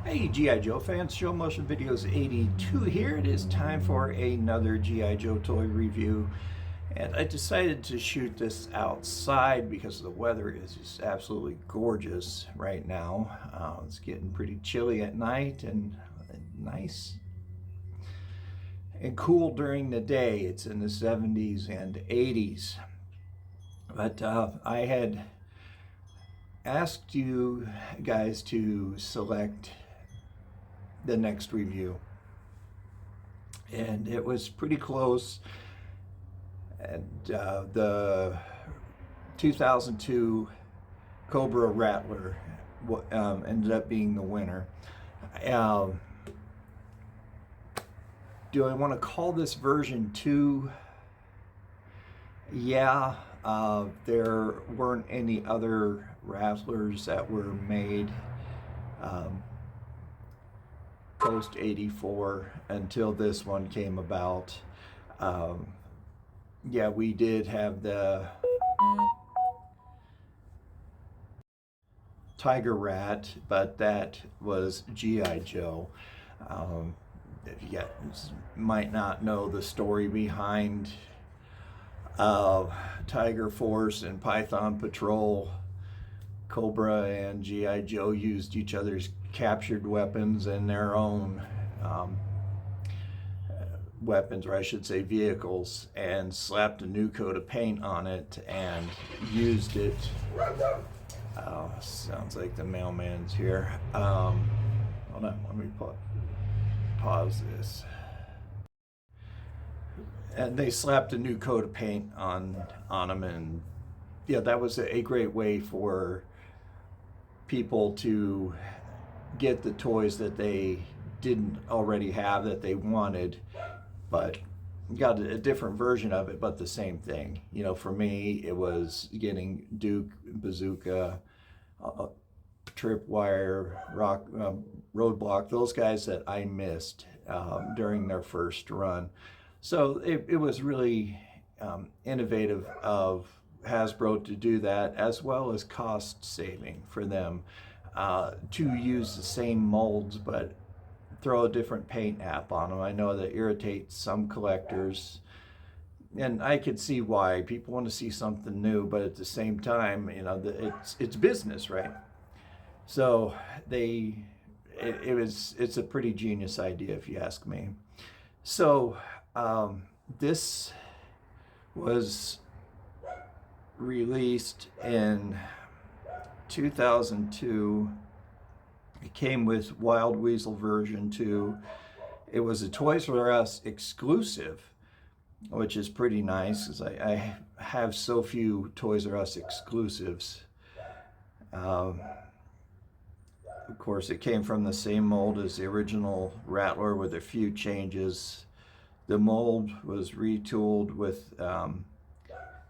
Hey G.I. Joe fans, Show Motion Videos 82 here. It is time for another G.I. Joe toy review. And I decided to shoot this outside because the weather is just absolutely gorgeous right now. It's getting pretty chilly at night and nice and cool during the day. It's in the 70s and 80s. But I had asked you guys to select the next review, and it was pretty close, and the 2002 Cobra Rattler ended up being the winner. Do I want to call this version 2? Yeah, there weren't any other Rattlers that were made post 84 until this one came about. Yeah, we did have the Tiger Rat, but that was G.I. Joe. If you guys might not know the story behind Tiger Force and Python Patrol, Cobra and G.I. Joe used each other's captured weapons and their own weapons, or I should say vehicles, and slapped a new coat of paint on it and used it. Sounds like the mailman's here. Hold on, let me pause this. And they slapped a new coat of paint on them, and yeah, that was a great way for people to get the toys that they didn't already have that they wanted, but got a different version of it, but the same thing. You know, for me, it was getting Duke, Bazooka, Tripwire, Roadblock, those guys that I missed during their first run. So it was really innovative of Hasbro to do that, as well as cost saving for them to use the same molds but throw a different paint app on them. I know that irritates some collectors, and I could see why. People want to see something new, but at the same time, you know, it's business, right? So it's a pretty genius idea, if you ask me. So this was released in 2002. It came with Wild Weasel version 2. It was a Toys R Us exclusive, which is pretty nice because I have so few Toys R Us exclusives. Of course, it came from the same mold as the original Rattler with a few changes. The mold was retooled with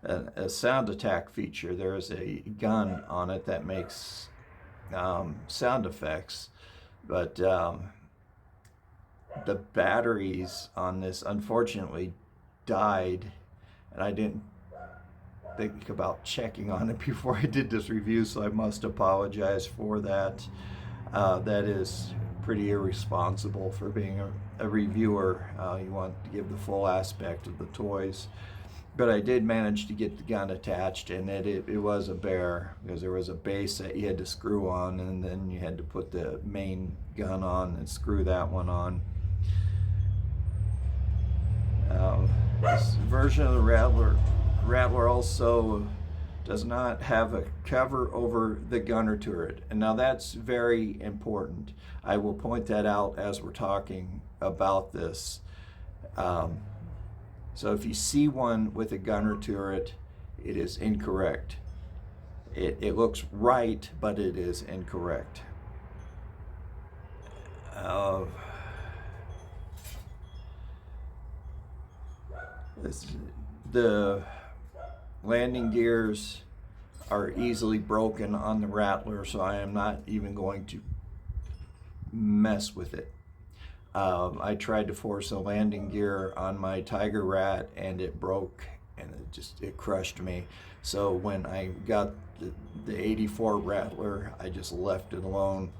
a sound attack feature. There's a gun on it that makes sound effects, but the batteries on this unfortunately died, and I didn't think about checking on it before I did this review, so I must apologize for that. That is pretty irresponsible for being a reviewer. You want to give the full aspect of the toys. But I did manage to get the gun attached, and it was a bear, because there was a base that you had to screw on, and then you had to put the main gun on and screw that one on. This version of the Rattler also does not have a cover over the gunner turret, and now that's very important. I will point that out as we're talking about this. So if you see one with a gunner turret, it is incorrect. It looks right, but it is incorrect. The landing gears are easily broken on the Rattler, so I am not even going to mess with it. I tried to force a landing gear on my Tiger Rat, and it broke, and it crushed me. So when I got the 84 Rattler, I just left it alone.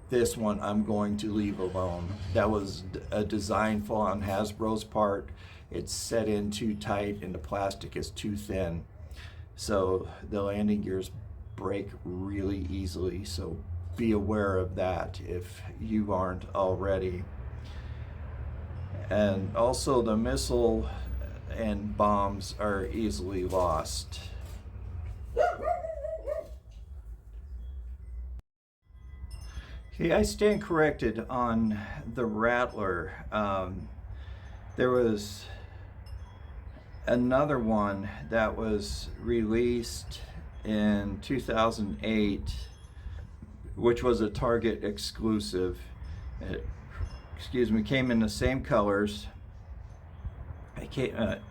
This one I'm going to leave alone. That was a design flaw on Hasbro's part. It's set in too tight and the plastic is too thin. So the landing gears break really easily. So be aware of that if you aren't already. And also the missile and bombs are easily lost. Okay, I stand corrected on the Rattler. There was another one that was released in 2008, which was a Target exclusive. It, came in the same colors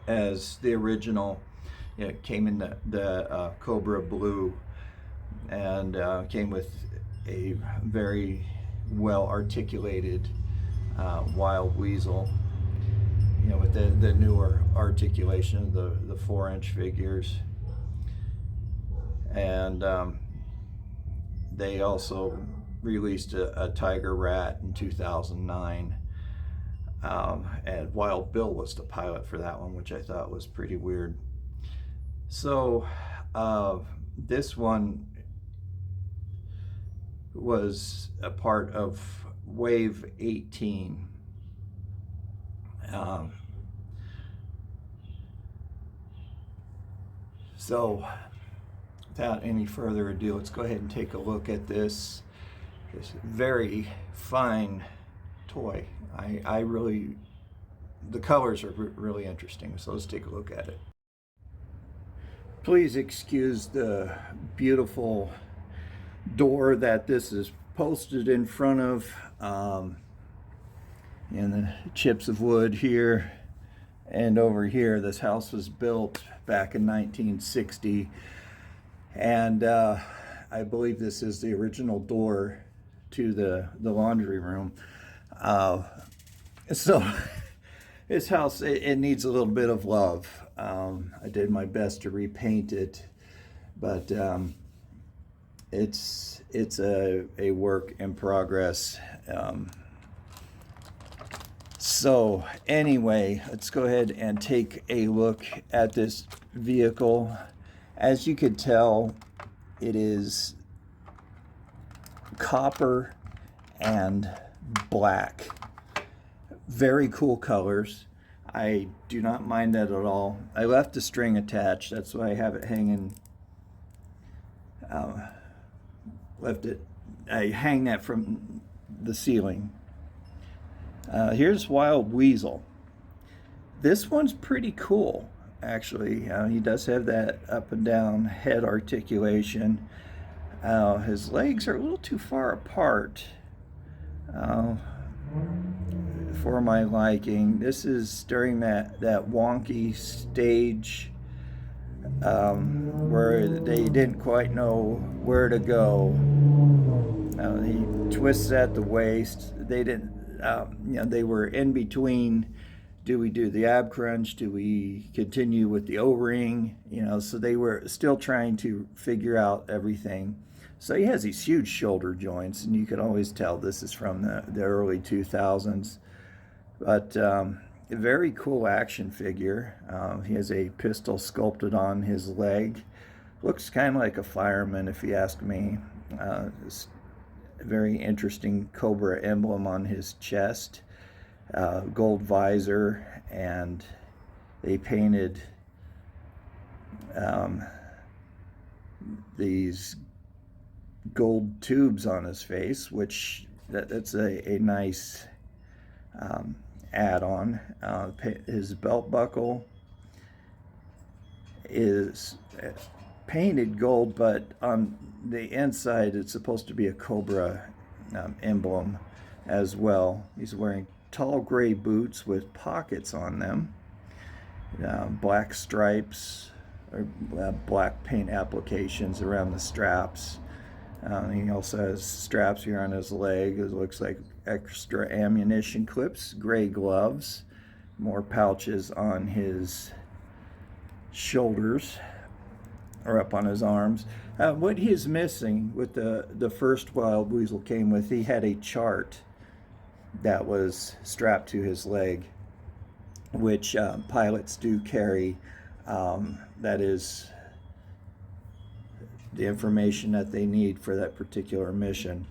as the original. It came in the Cobra blue, and came with a very well articulated wild weasel, with the newer articulation of the 4-inch figures. And they also released a Tiger Rat in 2009, and Wild Bill was the pilot for that one, which I thought was pretty weird. So this one was a part of Wave 18. So without any further ado, let's go ahead and take a look at this very fine toy. I really, the colors are really interesting, so let's take a look at it. Please excuse the beautiful door that this is posted in front of, and the chips of wood here and over here. This house was built back in 1960, and I believe this is the original door to the laundry room. So this house, it needs a little bit of love. I did my best to repaint it, but it's a work in progress. So anyway, let's go ahead and take a look at this vehicle. As you could tell, it is copper and black. Very cool colors. I do not mind that at all. I left the string attached. That's why I have it hanging. I hang that from the ceiling. Here's Wild Weasel. This one's pretty cool, actually. He does have that up and down head articulation. His legs are a little too far apart for my liking. This is during that wonky stage where they didn't quite know where to go. He twists at the waist. They didn't, they were in between. Do we do the ab crunch? Do we continue with the O-ring? So they were still trying to figure out everything. So he has these huge shoulder joints, and you can always tell this is from the early 2000s. But a very cool action figure. He has a pistol sculpted on his leg. Looks kind of like a fireman, if you ask me. A very interesting Cobra emblem on his chest. Gold visor, and they painted these gold tubes on his face, which that's a nice add-on. His belt buckle is painted gold, but on the inside it's supposed to be a Cobra emblem as well. He's wearing tall gray boots with pockets on them, black stripes or black paint applications around the straps. He also has straps here on his leg. It looks like extra ammunition clips, gray gloves, more pouches on his shoulders. or up on his arms. What he's missing with the first Wild Weasel came with, he had a chart that was strapped to his leg, which pilots do carry. That is the information that they need for that particular mission.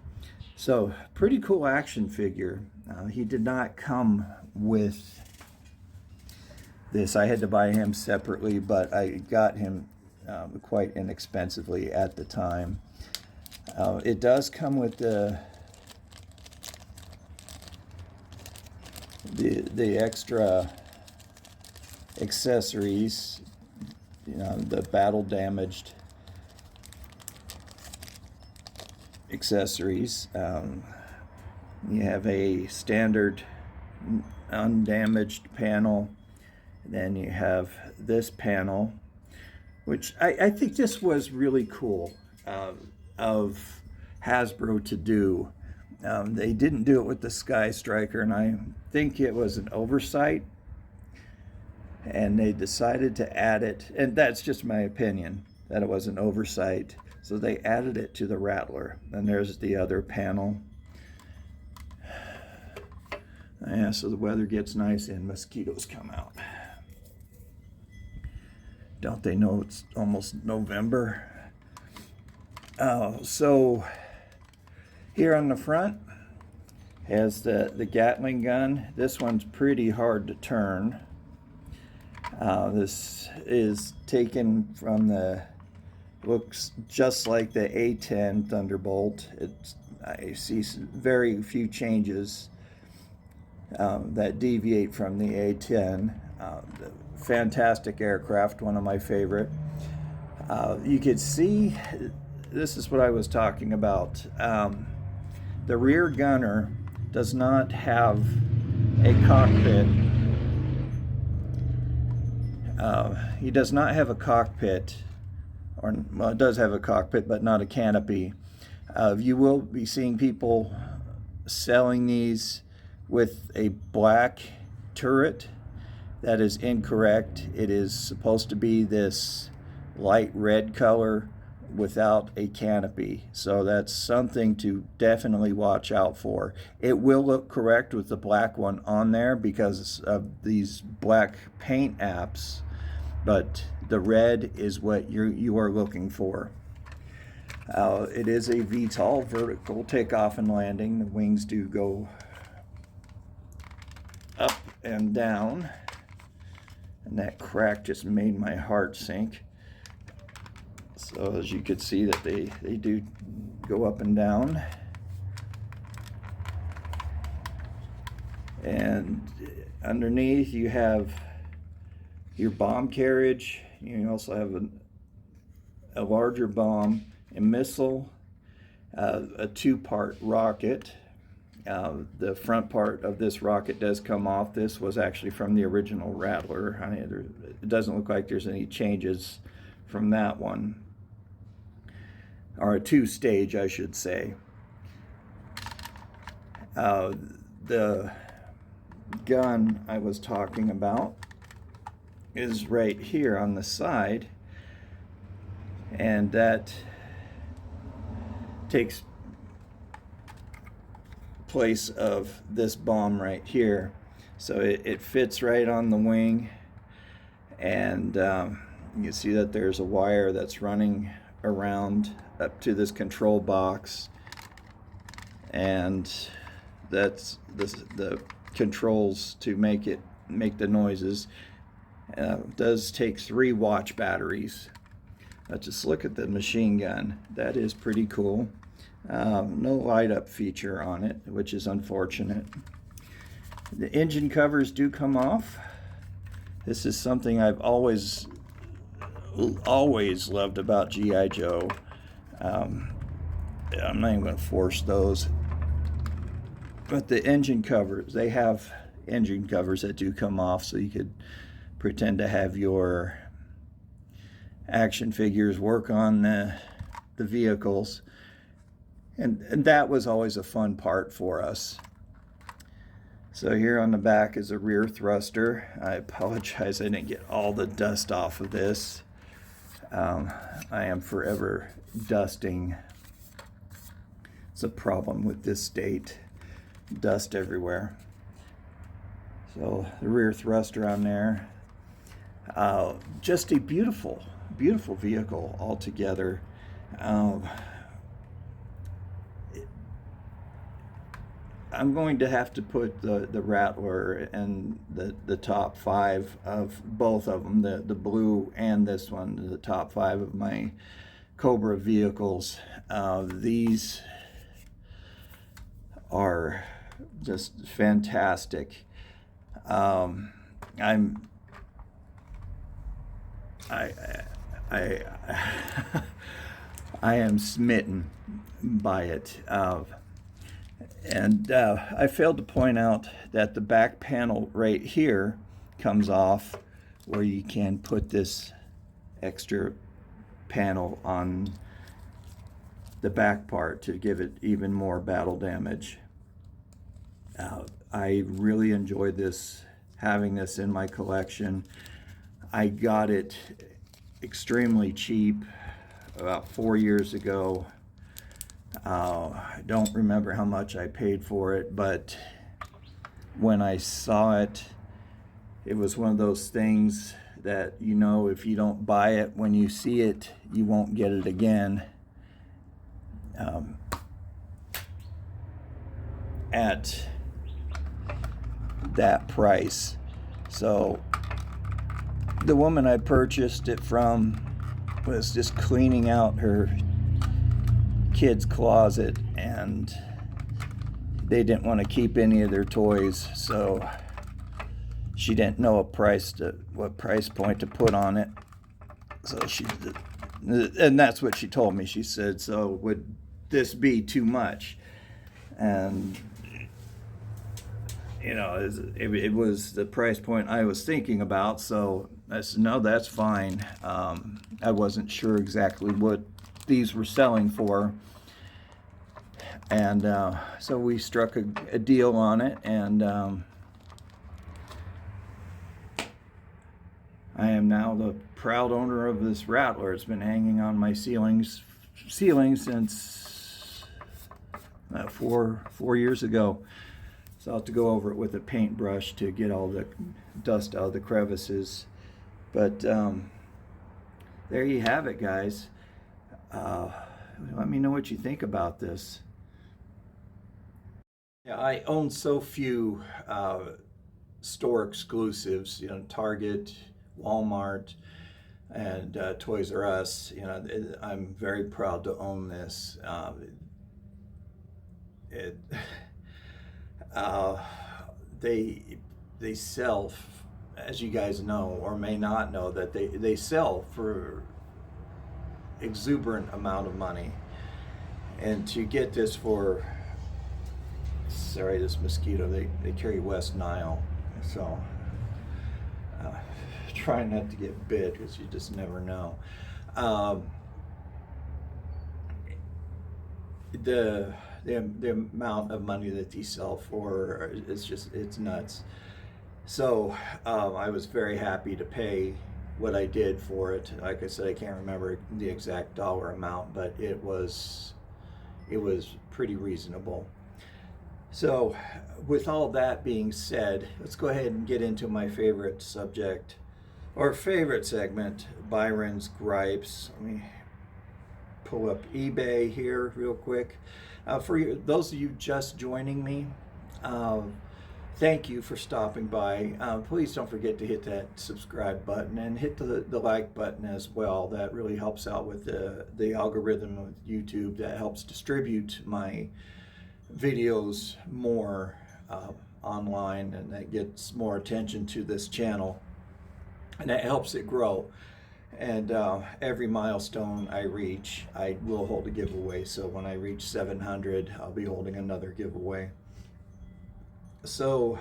So, pretty cool action figure. He did not come with this. I had to buy him separately, but I got him quite inexpensively at the time. It does come with the extra accessories, you know, the battle damaged accessories. You have a standard undamaged panel. Then you have this panel, which I think this was really cool of Hasbro to do. They didn't do it with the Sky Striker, and I think it was an oversight. And they decided to add it, and that's just my opinion, that it was an oversight. So they added it to the Rattler. And there's the other panel. Yeah, so the weather gets nice and mosquitoes come out. Don't they know it's almost November? So here on the front has the Gatling gun. This one's pretty hard to turn. This is taken from looks just like the A10 Thunderbolt. I see very few changes that deviate from the A10. Fantastic aircraft, one of my favorite. You could see, this is what I was talking about. The rear gunner does not have a cockpit. He does not have a cockpit, or well, it does have a cockpit, but not a canopy. You will be seeing people selling these with a black turret. That is incorrect. It is supposed to be this light red color without a canopy. So that's something to definitely watch out for. It will look correct with the black one on there because of these black paint apps, but the red is what you are looking for. It is a VTOL, vertical takeoff and landing. The wings do go up and down. And that crack just made my heart sink. So as you could see that they do go up and down. And underneath you have your bomb carriage. You also have a larger bomb, a missile, a two-part rocket. The front part of this rocket does come off. This was actually from the original Rattler. I mean, it doesn't look like there's any changes from that one. Or a two-stage, I should say. The gun I was talking about is right here on the side, and that takes place of this bomb right here. So it fits right on the wing, and you can see that there's a wire that's running around up to this control box, and that's the controls to make the noises. Does take 3 watch batteries. Just look at the machine gun. That is pretty cool. No light up feature on it, which is unfortunate. The engine covers do come off. This is something I've always loved about G.I. Joe. I'm not even going to force those. But the engine covers, they have engine covers that do come off, so you could pretend to have your action figures work on the vehicles. And that was always a fun part for us. So here on the back is a rear thruster. I apologize, I didn't get all the dust off of this. I am forever dusting. It's a problem with this state. Dust everywhere. So the rear thruster on there. Just a beautiful, beautiful vehicle altogether. I'm going to have to put the Rattler in the top 5 of both of them, the blue and this one, the top 5 of my Cobra vehicles. These are just fantastic. I am smitten by it. And I failed to point out that the back panel right here comes off, where you can put this extra panel on the back part to give it even more battle damage. I really enjoy this, having this in my collection. I got it extremely cheap about 4 years ago. I don't remember how much I paid for it, but when I saw it, it was one of those things that, you know, if you don't buy it when you see it, you won't get it again. At that price. So the woman I purchased it from was just cleaning out her kid's closet, and they didn't want to keep any of their toys, so she didn't know what price point to put on it. So and that's what she told me. She said, so would this be too much? And you know, it was the price point I was thinking about, so I said, no, that's fine. I wasn't sure exactly what these were selling for, and so we struck a deal on it, and I am now the proud owner of this Rattler. It's been hanging on my ceiling since 4 years ago. So I'll have to go over it with a paintbrush to get all the dust out of the crevices. But there you have it, guys. Let me know what you think about this. Yeah, I own so few store exclusives, you know, Target, Walmart, and Toys R Us. You know, I'm very proud to own this. They sell, as you guys know or may not know, that they sell for exuberant amount of money, and to get this for, sorry, this mosquito, they carry West Nile, so try not to get bit, because you just never know. The amount of money that these sell for is just, it's nuts. So I was very happy to pay what I did for it. Like I said, I can't remember the exact dollar amount, but it was pretty reasonable. So with all that being said, let's go ahead and get into my favorite subject, or favorite segment, Byron's Gripes. Let me pull up eBay here real quick. For those of you just joining me, thank you for stopping by. Please don't forget to hit that subscribe button and hit the like button as well. That really helps out with the algorithm of YouTube. That helps distribute my videos more online, and that gets more attention to this channel, and that helps it grow. And every milestone I reach, I will hold a giveaway. So when I reach 700, I'll be holding another giveaway. So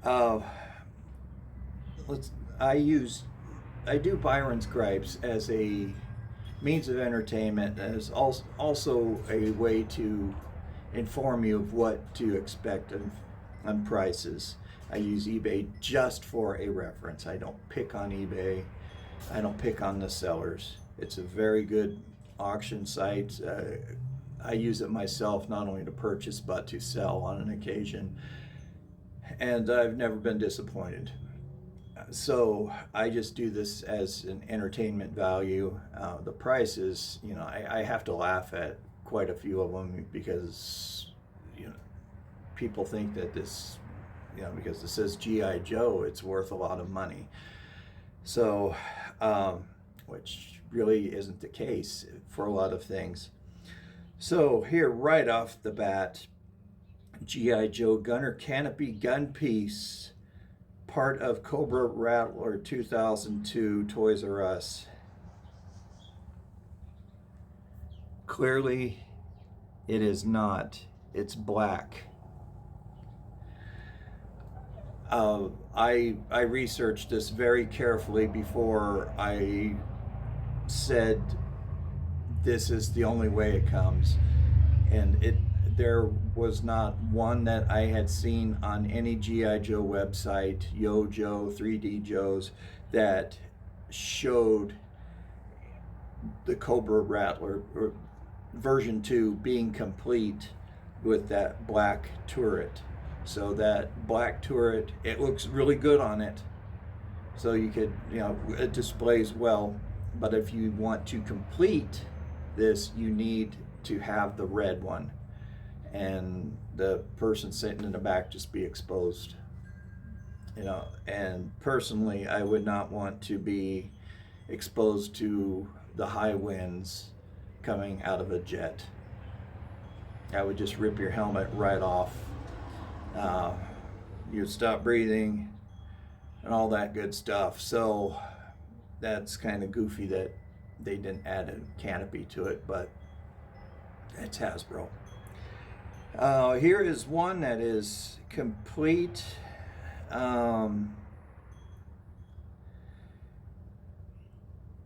I do Byron's Gripes as a means of entertainment, as also a way to inform you of what to expect on prices. I use eBay just for a reference. I don't pick on eBay. I don't pick on the sellers. It's a very good auction site. I use it myself, not only to purchase but to sell on an occasion, and I've never been disappointed. So I just do this as an entertainment value. The prices, you know, I have to laugh at quite a few of them because, you know, people think that this, you know, because it says G.I. Joe, it's worth a lot of money. So, which really isn't the case for a lot of things. So here, right off the bat, G.I. Joe Gunner Canopy Gun Piece, part of Cobra Rattler 2002 Toys R Us. Clearly, it is not. It's black. I researched this very carefully before I said this is the only way it comes, and there was not one that I had seen on any G.I. Joe website, Yo Joe, 3D Joes, that showed the Cobra Rattler version 2 being complete with that black turret. So that black turret, it looks really good on it. So you could, you know, it displays well. But if you want to complete this, you need to have the red one. And the person sitting in the back just be exposed. You know, and personally, I would not want to be exposed to the high winds coming out of a jet. I would just rip your helmet right off. You'd stop breathing and all that good stuff. So that's kind of goofy that they didn't add a canopy to it, but it's Hasbro. Here is one that is complete.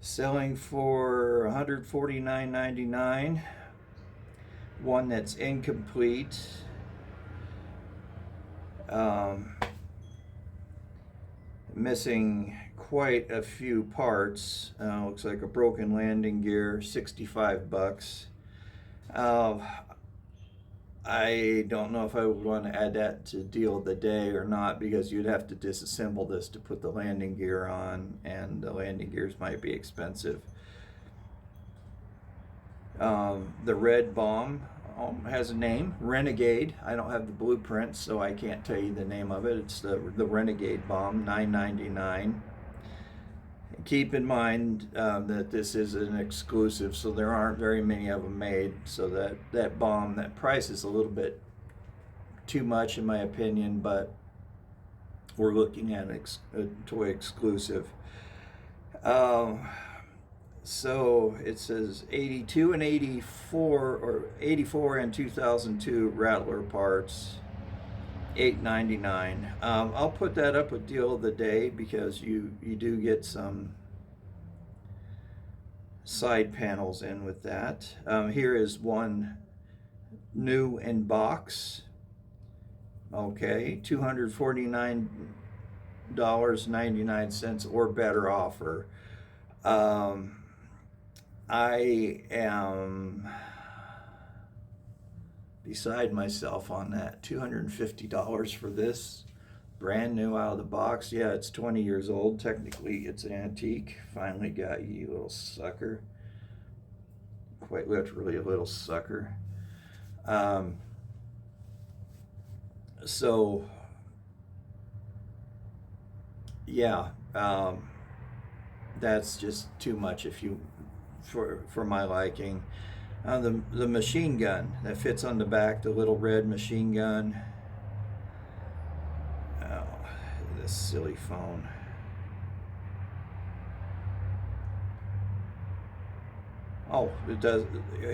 Selling for $149.99. One that's incomplete. Missing quite a few parts. Looks like a broken landing gear, $65. I don't know if I would want to add that to deal of the day or not, because you'd have to disassemble this to put the landing gear on, and the landing gears might be expensive. The red bomb has a name, Renegade. I don't have the blueprint, so I can't tell you the name of it. It's the Renegade bomb, $9.99. Keep in mind that this is an exclusive, so there aren't very many of them made. So that bomb, that price is a little bit too much in my opinion, but we're looking at a toy exclusive. So it says 82 and 84, or 84 and 2002 Rattler parts, $8.99. I'll put that up with deal of the day because you do get some side panels in with that. Here is one new in box. Okay, $249.99 or better offer. I am beside myself on that. $250 for this, brand new out of the box. Yeah, it's 20 years old. Technically, it's an antique. Finally got you, little sucker. Quite literally a little sucker. So, yeah, that's just too much if you for my liking. The machine gun that fits on the back, the little red machine gun. Oh, this silly phone. Oh, it does.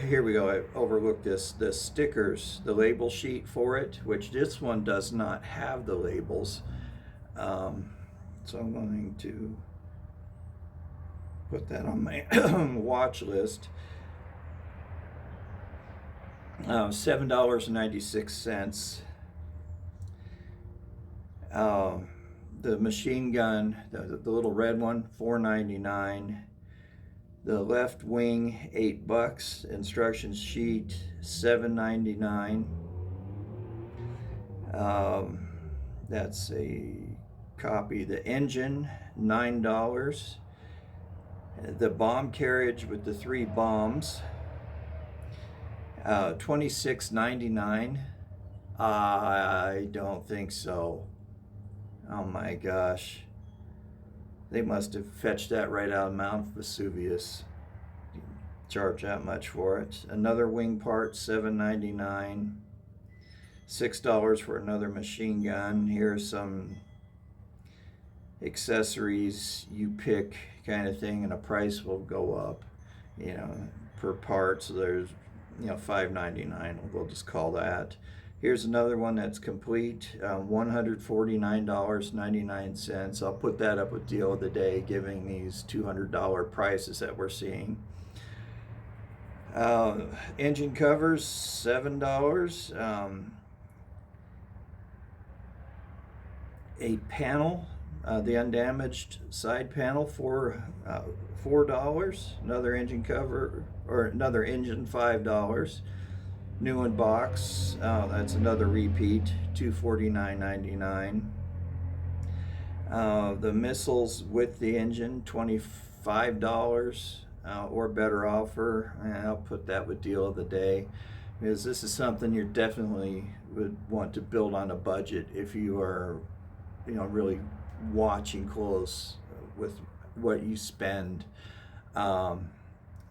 Here we go. I overlooked this. The stickers, the label sheet for it, which this one does not have the labels. So I'm going to put that on my watch list. $7.96. The machine gun, the little red one, $4.99. The left wing, $8. Instruction sheet, $7.99. That's a copy. The engine, $9. The bomb carriage with the 3 bombs, $26.99. I don't think so. Oh my gosh. They must have fetched that right out of Mount Vesuvius. Charge that much for it. Another wing part, $7.99. $6 for another machine gun. Here's some accessories you pick kind of thing, and the price will go up, you know, per part. So there's, you know, $5.99. We'll just call that. Here's another one that's complete, $149.99. I'll put that up with deal of the day, giving these $200 prices that we're seeing. Engine covers, $7. A panel, the undamaged side panel, for $4. Another engine cover, or another engine, $5. New in box, that's another repeat, $249.99. The missiles with the engine, $25 or better offer. And I'll put that with deal of the day, because this is something you definitely would want to build on a budget if you are, you know, really watching close with what you spend.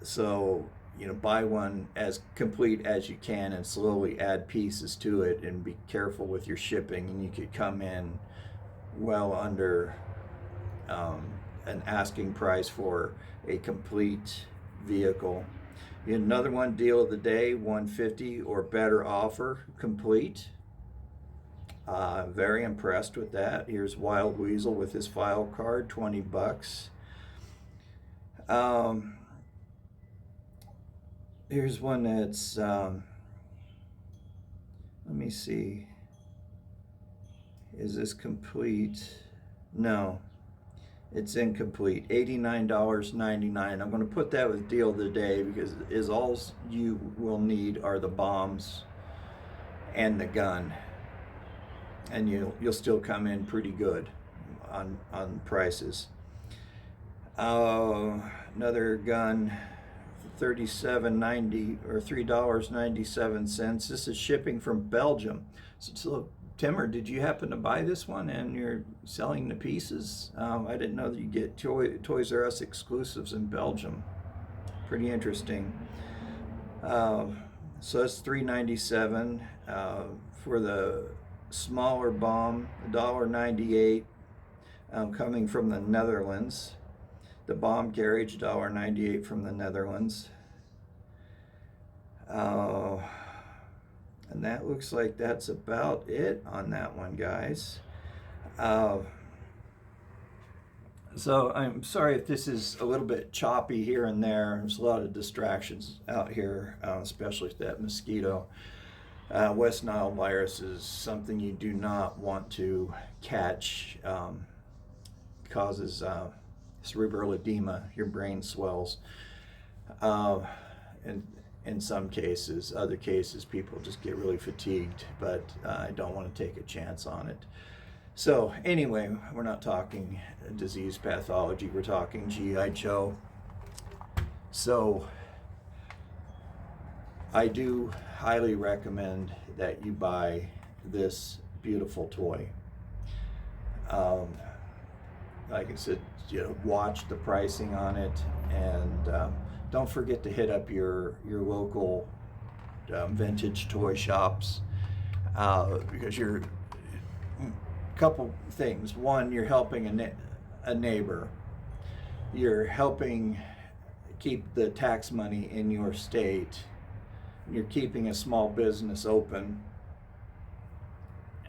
So, you know, buy one as complete as you can and slowly add pieces to it, and be careful with your shipping, and you could come in well under an asking price for a complete vehicle. Another one, deal of the day, $150 or better offer, complete. Very impressed with that. Here's Wild Weasel with his file card, $20. Here's one that's, let me see, is this complete? No, it's incomplete, $89.99. I'm going to put that with deal of the day, because is all you will need are the bombs and the gun, and you'll still come in pretty good on prices. Another gun, $37.90 or $3.97. This is shipping from Belgium. So Timmer, did you happen to buy this one and you're selling the pieces? I didn't know that you get Toys R Us exclusives in Belgium. Pretty interesting. So that's $3.97 for the smaller bomb, $1.98, coming from the Netherlands. The bomb carriage, $1.98 from the Netherlands. And that looks like that's about it on that one, guys. So I'm sorry if this is a little bit choppy here and there. There's a lot of distractions out here, especially with that mosquito. West Nile virus is something you do not want to catch. Causes cerebral edema, your brain swells. And in some cases, other cases, people just get really fatigued, but I don't want to take a chance on it. So anyway, we're not talking disease pathology, we're talking G.I. Joe. So I do highly recommend that you buy this beautiful toy. Like I said, you know, watch the pricing on it, and don't forget to hit up your local vintage toy shops, because you're couple things. One, you're helping a neighbor. You're helping keep the tax money in your state. You're keeping a small business open,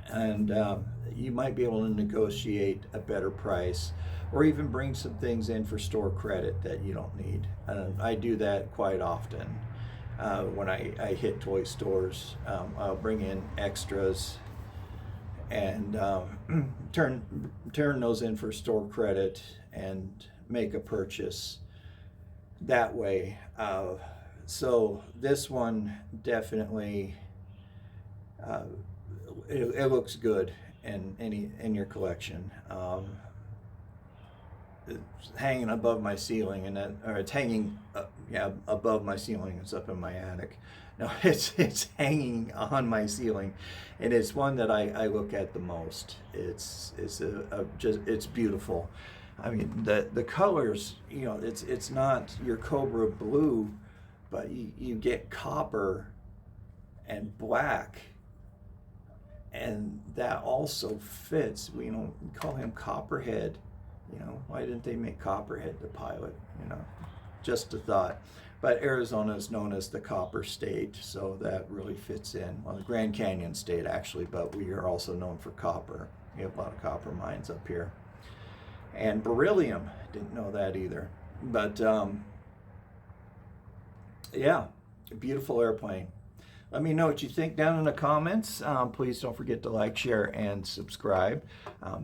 and you might be able to negotiate a better price, or even bring some things in for store credit that you don't need. I do that quite often. When I hit toy stores, I'll bring in extras and turn those in for store credit and make a purchase that way. So this one definitely, it looks good in your collection. It's hanging above my ceiling, or it's hanging, above my ceiling. It's up in my attic. No, it's hanging on my ceiling, and it's one that I look at the most. It's beautiful. I mean, the colors, it's not your Cobra blue, but you get copper and black, and that also fits. We call him Copperhead. Why didn't they make Copperhead the pilot? Just a thought. But Arizona is known as the Copper State, so that really fits in. Well, the Grand Canyon State, actually, but we are also known for copper. We have a lot of copper mines up here. And beryllium, didn't know that either. But, yeah, beautiful airplane. Let me know what you think down in the comments. Please don't forget to like, share, and subscribe.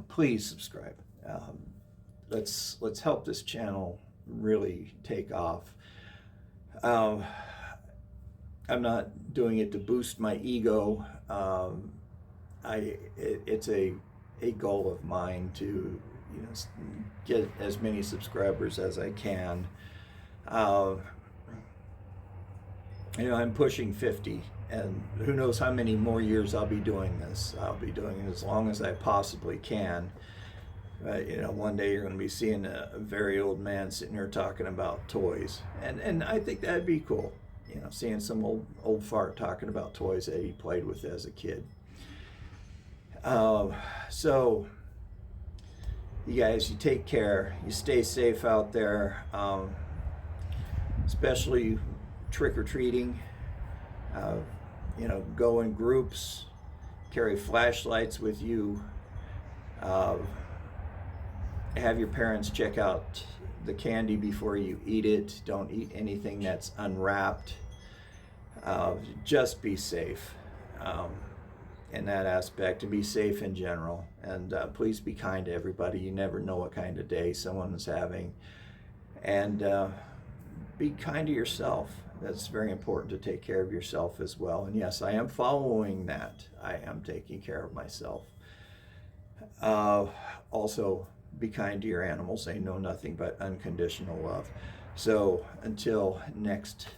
Please subscribe. Let's help this channel really take off. I'm not doing it to boost my ego. It's a goal of mine to get as many subscribers as I can. I'm pushing 50, and who knows how many more years I'll be doing this. I'll be doing it as long as I possibly can. One day you're going to be seeing a very old man sitting here talking about toys, and I think that'd be cool. Seeing some old fart talking about toys that he played with as a kid. So you guys, you take care. You stay safe out there, especially trick-or-treating. Go in groups. Carry flashlights with you. Have your parents check out the candy before you eat it. Don't eat anything that's unwrapped. Just be safe in that aspect, and be safe in general. And please be kind to everybody. You never know what kind of day someone is having. And be kind to yourself. That's very important, to take care of yourself as well. And yes, I am following that. I am taking care of myself. Also, be kind to your animals. They know nothing but unconditional love. So until next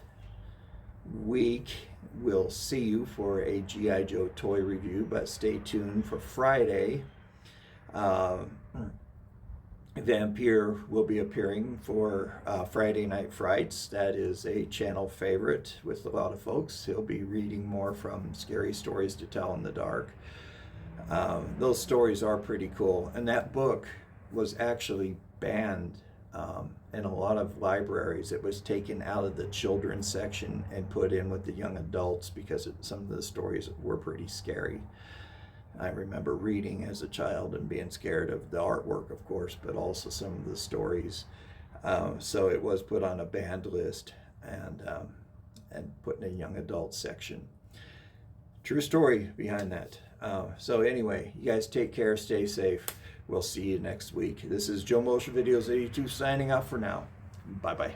week, we'll see you for a G.I. Joe toy review, but stay tuned for Friday. Vampire will be appearing for Friday Night Frights. That is a channel favorite with a lot of folks. He'll be reading more from Scary Stories to Tell in the Dark. Those stories are pretty cool, and that book was actually banned in a lot of libraries. It was taken out of the children's section and put in with the young adults because some of the stories were pretty scary. I remember reading as a child and being scared of the artwork, of course, but also some of the stories. So it was put on a banned list and put in a young adult section. True story behind that. So anyway, you guys take care, stay safe. We'll see you next week. This is Joe Motion Videos 82 signing off for now. Bye-bye.